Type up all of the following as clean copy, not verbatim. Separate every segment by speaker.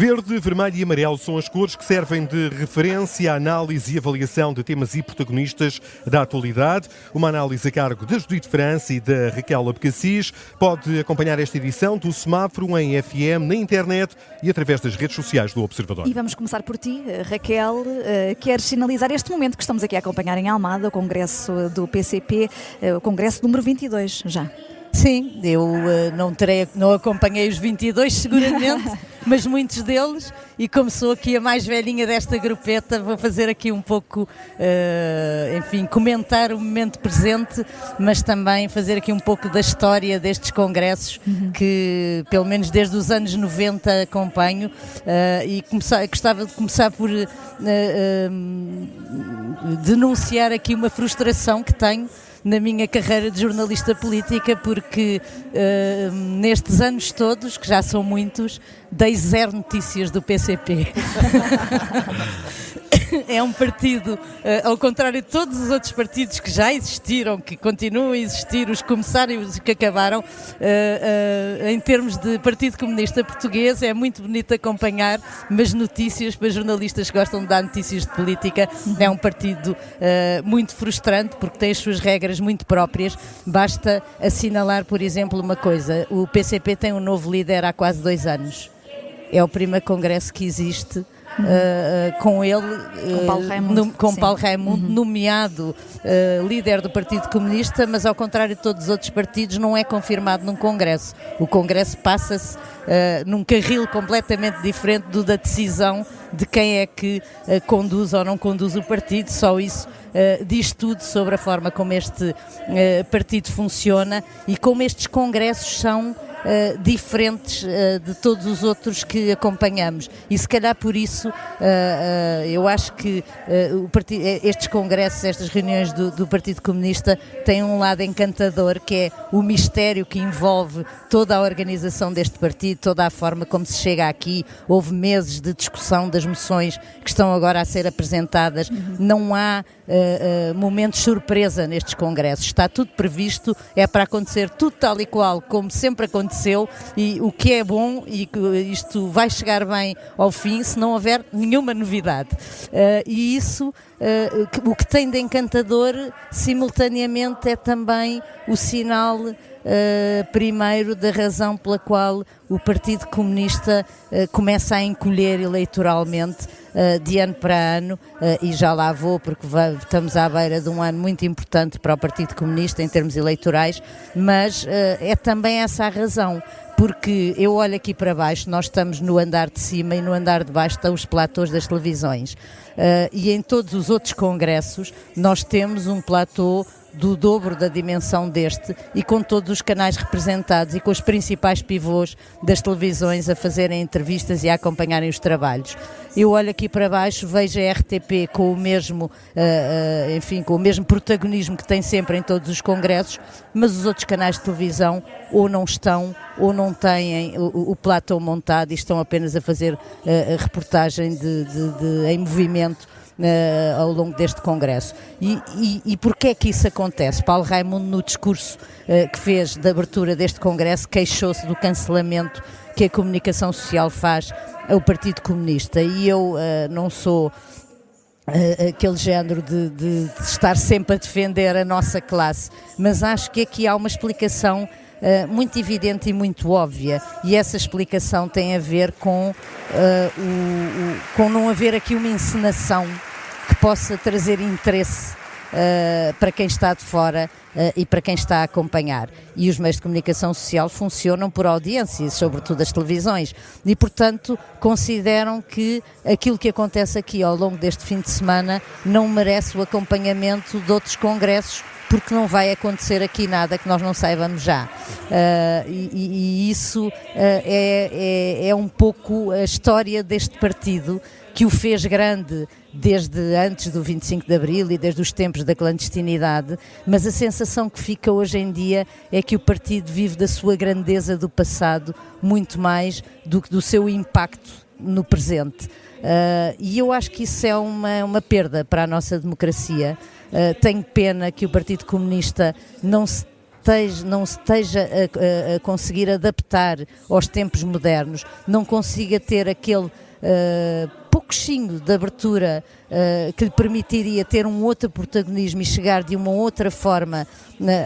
Speaker 1: Verde, vermelho e amarelo são as cores que servem de referência à análise e avaliação de temas e protagonistas da atualidade. Uma análise a cargo da Judite França e da Raquel Abcacis. Pode acompanhar esta edição do Semáforo em FM, na internet e através das redes sociais do Observador.
Speaker 2: E vamos começar por ti, Raquel. Queres sinalizar este momento que estamos aqui a acompanhar em Almada, o Congresso do PCP, o Congresso número 22 já?
Speaker 3: Sim, eu não acompanhei os 22 seguramente, mas muitos deles, e como sou aqui a mais velhinha desta grupeta, vou fazer aqui um pouco, comentar o momento presente, mas também fazer aqui um pouco da história destes congressos, que pelo menos desde os anos 90 acompanho, e gostava de começar por denunciar aqui uma frustração que tenho na minha carreira de jornalista política, porque nestes anos todos, que já são muitos, dei zero notícias do PCP. É um partido, ao contrário de todos os outros partidos que já existiram, que continuam a existir, os que começaram e os que acabaram, em termos de Partido Comunista Português, é muito bonito acompanhar, mas notícias para jornalistas que gostam de dar notícias de política, é um partido muito frustrante, porque tem as suas regras muito próprias. Basta assinalar, por exemplo, uma coisa: o PCP tem um novo líder há quase 2 anos. É o primeiro congresso que existe com ele, com Paulo Raimundo, nomeado líder do Partido Comunista, mas ao contrário de todos os outros partidos não é confirmado num congresso. O congresso passa-se num carril completamente diferente do da decisão de quem é que conduz ou não conduz o partido. Só isso diz tudo sobre a forma como este partido funciona e como estes congressos são diferentes de todos os outros que acompanhamos, e se calhar por isso eu acho que estes congressos, estas reuniões do Partido Comunista têm um lado encantador, que é o mistério que envolve toda a organização deste partido, toda a forma como se chega aqui. Houve meses de discussão das moções que estão agora a ser apresentadas. Não há momentos surpresa nestes congressos, está tudo previsto, é para acontecer tudo tal e qual como sempre aconteceu, e o que é bom, e que isto vai chegar bem ao fim se não houver nenhuma novidade, e isso, o que tem de encantador simultaneamente é também o sinal primeiro da razão pela qual o Partido Comunista começa a encolher eleitoralmente de ano para ano, e já lá vou, porque estamos à beira de um ano muito importante para o Partido Comunista em termos eleitorais, mas é também essa a razão, porque eu olho aqui para baixo, nós estamos no andar de cima e no andar de baixo estão os platôs das televisões, e em todos os outros congressos nós temos um platô do dobro da dimensão deste, e com todos os canais representados e com os principais pivôs das televisões a fazerem entrevistas e a acompanharem os trabalhos. Eu olho aqui para baixo, vejo a RTP com o mesmo, com o mesmo protagonismo que tem sempre em todos os congressos, mas os outros canais de televisão ou não estão, ou não têm o platô montado e estão apenas a fazer a reportagem em movimento ao longo deste congresso. E porquê é que isso acontece? Paulo Raimundo, no discurso que fez de abertura deste congresso, queixou-se do cancelamento que a comunicação social faz ao Partido Comunista, e eu não sou aquele género de estar sempre a defender a nossa classe, mas acho que aqui há uma explicação muito evidente e muito óbvia, e essa explicação tem a ver com não haver aqui uma encenação que possa trazer interesse para quem está de fora e para quem está a acompanhar. E os meios de comunicação social funcionam por audiências, sobretudo as televisões, e portanto consideram que aquilo que acontece aqui ao longo deste fim de semana não merece o acompanhamento de outros congressos, porque não vai acontecer aqui nada que nós não saibamos já. E isso é um pouco a história deste partido, que o fez grande desde antes do 25 de Abril e desde os tempos da clandestinidade, mas a sensação que fica hoje em dia é que o partido vive da sua grandeza do passado muito mais do que do seu impacto no presente. E eu acho que isso é uma perda para a nossa democracia. Tenho pena que o Partido Comunista não se esteja a conseguir adaptar aos tempos modernos, não consiga ter aquele pouquinho de abertura que lhe permitiria ter um outro protagonismo e chegar de uma outra forma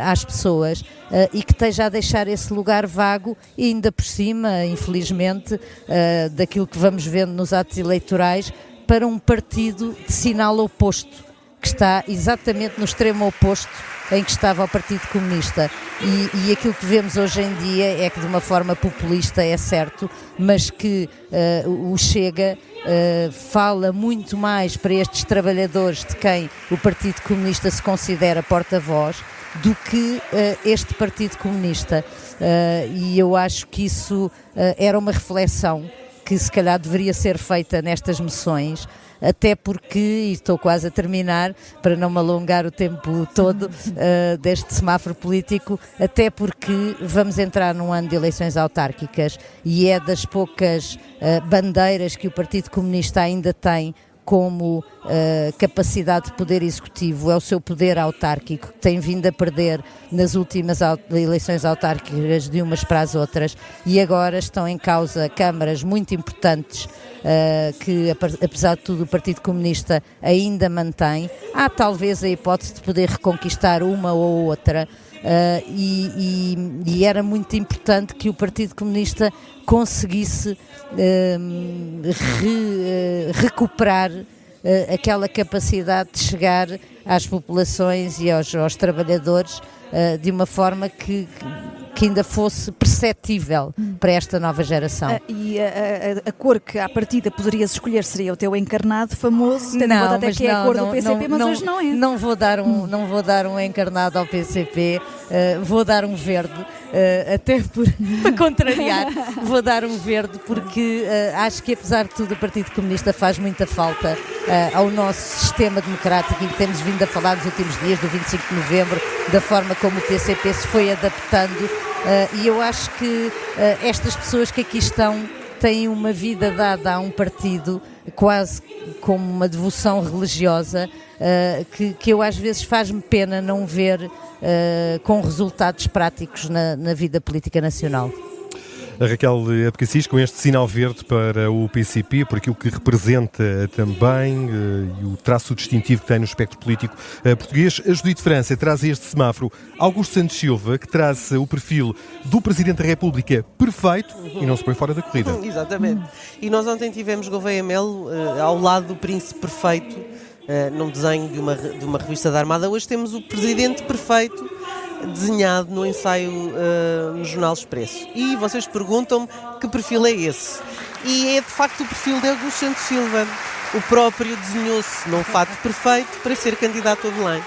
Speaker 3: às pessoas, e que esteja a deixar esse lugar vago e ainda por cima, infelizmente, daquilo que vamos vendo nos atos eleitorais, para um partido de sinal oposto, que está exatamente no extremo oposto em que estava o Partido Comunista, e aquilo que vemos hoje em dia é que, de uma forma populista, é certo, mas que o Chega fala muito mais para estes trabalhadores de quem o Partido Comunista se considera porta-voz do que este Partido Comunista, e eu acho que isso era uma reflexão que se calhar deveria ser feita nestas moções, até porque, e estou quase a terminar, para não me alongar o tempo todo deste semáforo político, até porque vamos entrar num ano de eleições autárquicas e é das poucas bandeiras que o Partido Comunista ainda tem como capacidade de poder executivo, é o seu poder autárquico, que tem vindo a perder nas últimas eleições autárquicas de umas para as outras, e agora estão em causa câmaras muito importantes que, apesar de tudo, o Partido Comunista ainda mantém. Há talvez a hipótese de poder reconquistar uma ou outra, e era muito importante que o Partido Comunista conseguisse recuperar aquela capacidade de chegar às populações e aos trabalhadores de uma forma que ainda fosse perceptível para esta nova geração.
Speaker 2: E a cor que à partida poderias escolher seria o teu encarnado famoso, tendo em conta até que é a cor do PCP, mas hoje não é.
Speaker 3: Não vou dar um encarnado ao PCP, vou dar um verde, até para contrariar, vou dar um verde, porque acho que, apesar de tudo, o Partido Comunista faz muita falta ao nosso sistema democrático, e que temos vindo a falar nos últimos dias, do 25 de novembro, da forma como o PCP se foi adaptando, e eu acho que estas pessoas que aqui estão têm uma vida dada a um partido quase como uma devoção religiosa, que eu às vezes faz-me pena não ver com resultados práticos na vida política nacional.
Speaker 1: A Raquel Abcacis, com este sinal verde para o PCP, por aquilo que representa também e o traço distintivo que tem no espectro político português, a Judite França traz a este semáforo Augusto Santos Silva, que traz o perfil do Presidente da República perfeito e não se põe fora da corrida.
Speaker 4: Exatamente. E nós ontem tivemos Gouveia Melo ao lado do Príncipe Perfeito, num desenho de uma revista da Armada. Hoje temos o Presidente Perfeito desenhado no ensaio no Jornal Expresso. E vocês perguntam-me que perfil é esse. E é de facto o perfil de Augusto Santos Silva. O próprio desenhou-se num fato perfeito para ser candidato a Belém.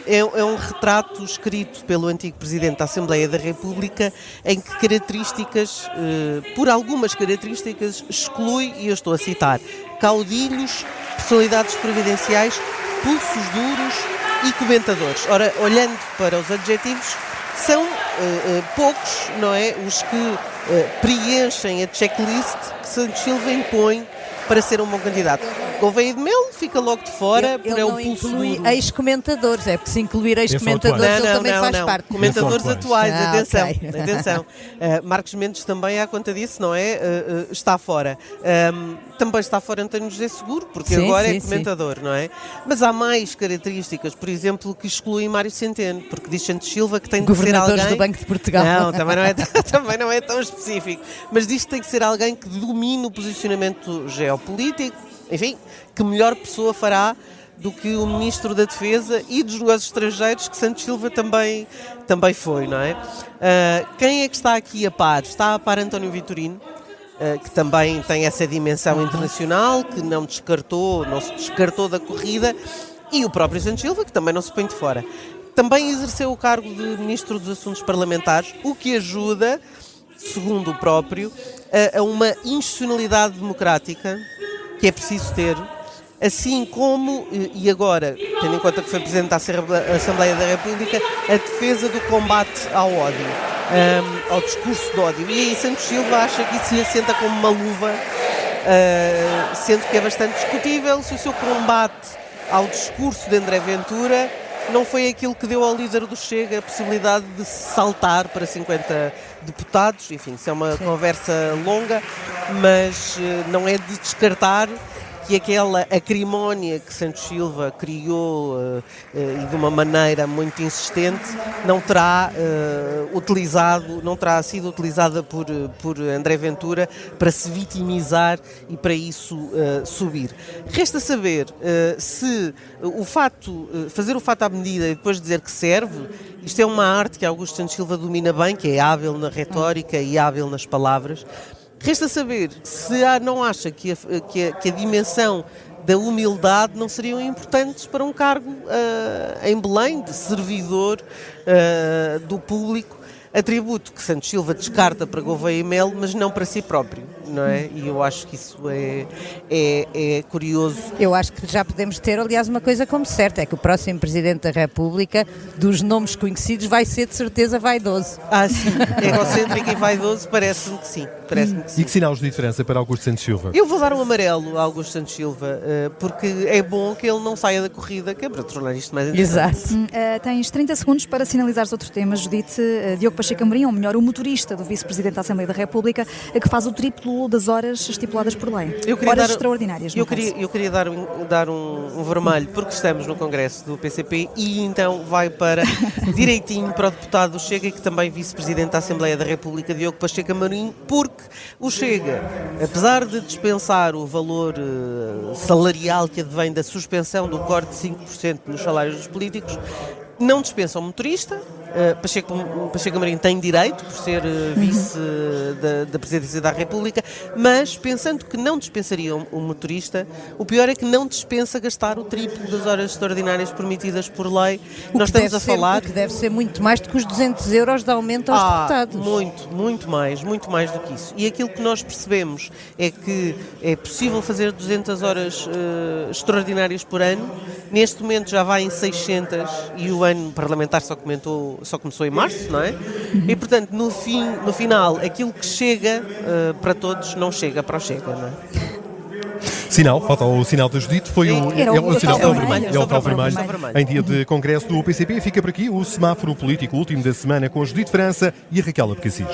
Speaker 4: É um retrato escrito pelo antigo Presidente da Assembleia da República, em que características, por algumas características, exclui, e eu estou a citar, caudilhos, personalidades providenciais, pulsos duros e comentadores. Ora, olhando para os adjetivos, são poucos, não é, os que preenchem a checklist que Santos Silva impõe para ser um bom candidato. Gouveia de Melo fica logo de fora,
Speaker 3: ele
Speaker 4: é o
Speaker 3: não
Speaker 4: pulso
Speaker 3: inclui
Speaker 4: duro.
Speaker 3: Ex-comentadores, é porque se incluir ex-comentadores ele também faz parte.
Speaker 4: Comentadores atuais, atenção.
Speaker 3: Okay.
Speaker 4: Atenção. Marcos Mendes também, à conta disso, não é? Está fora. Também está fora António José Seguro, porque agora é comentador, não é? Mas há mais características, por exemplo, que excluem Mário Centeno, porque diz Santos Silva que tem de ser alguém...
Speaker 3: do Banco de Portugal.
Speaker 4: Não, também não é tão específico. Mas diz que tem que ser alguém que domine o posicionamento geopolítico, enfim, que melhor pessoa fará do que o Ministro da Defesa e dos Negócios Estrangeiros, que Santos Silva também foi, não é? Quem é que está aqui a par? Está a par António Vitorino, que também tem essa dimensão internacional, que não se descartou da corrida, e o próprio Santos Silva, que também não se põe de fora. Também exerceu o cargo de Ministro dos Assuntos Parlamentares, o que ajuda, segundo o próprio, a uma institucionalidade democrática que é preciso ter, assim como, e agora, tendo em conta que foi Presidente da Assembleia da República, a defesa do combate ao ódio, ao discurso de ódio. E aí Santos Silva acha que isso lhe assenta como uma luva, sendo que é bastante discutível se o seu combate ao discurso de André Ventura não foi aquilo que deu ao líder do Chega a possibilidade de saltar para 50 deputados. Enfim, isso é uma conversa longa, mas não é de descartar que aquela acrimónia que Santos Silva criou e de uma maneira muito insistente não terá sido utilizada por André Ventura para se vitimizar e para isso subir. Resta saber se fazer o fato à medida e depois dizer que serve. Isto é uma arte que Augusto Santos Silva domina bem, que é hábil na retórica e hábil nas palavras. Resta saber se não acha que a dimensão da humildade não seriam importantes para um cargo em Belém, de servidor do público, atributo que Santos Silva descarta para Gouveia e Melo, mas não para si próprio, não é? E eu acho que isso é curioso.
Speaker 3: Eu acho que já podemos ter, aliás, uma coisa como certa, é que o próximo Presidente da República, dos nomes conhecidos, vai ser de certeza vaidoso.
Speaker 4: Sim, egocêntrico e vaidoso, parece-me que sim.
Speaker 1: E que sinais de diferença para Augusto Santos Silva?
Speaker 4: Eu vou dar um amarelo a Augusto Santos Silva, porque é bom que ele não saia da corrida, que é para tornar isto mais interessante.
Speaker 3: Exato.
Speaker 2: Tens 30 segundos para sinalizares outros temas, Judite. Diogo Pacheco Amorim, ou melhor, o motorista do Vice-Presidente da Assembleia da República, que faz o triplo das horas estipuladas por lei. Horas extraordinárias.
Speaker 4: Eu queria dar um vermelho, porque estamos no Congresso do PCP e então vai para direitinho para o deputado do Chega, que também Vice-Presidente da Assembleia da República, Diogo Pacheco Amorim, porque o Chega, apesar de dispensar o valor salarial que advém da suspensão do corte de 5% nos salários dos políticos, não dispensa o motorista. Pacheco Amorim tem direito por ser vice da Presidência da República, mas pensando que não dispensaria o motorista, o pior é que não dispensa gastar o triplo das horas extraordinárias permitidas por lei. Nós estamos a falar...
Speaker 3: O que deve ser muito mais do que os 200 euros de aumento aos deputados.
Speaker 4: Muito mais do que isso. E aquilo que nós percebemos é que é possível fazer 200 horas extraordinárias por ano. Neste momento já vai em 600 e o ano parlamentar só começou em março, não é? E, portanto, no final, aquilo que chega para todos não chega para o Chega, não é?
Speaker 1: Falta o sinal da Judite, foi o sinal vermelho. Em dia de congresso do PCP, fica por aqui o semáforo político último da semana com a Judite França e a Raquel Abcacis.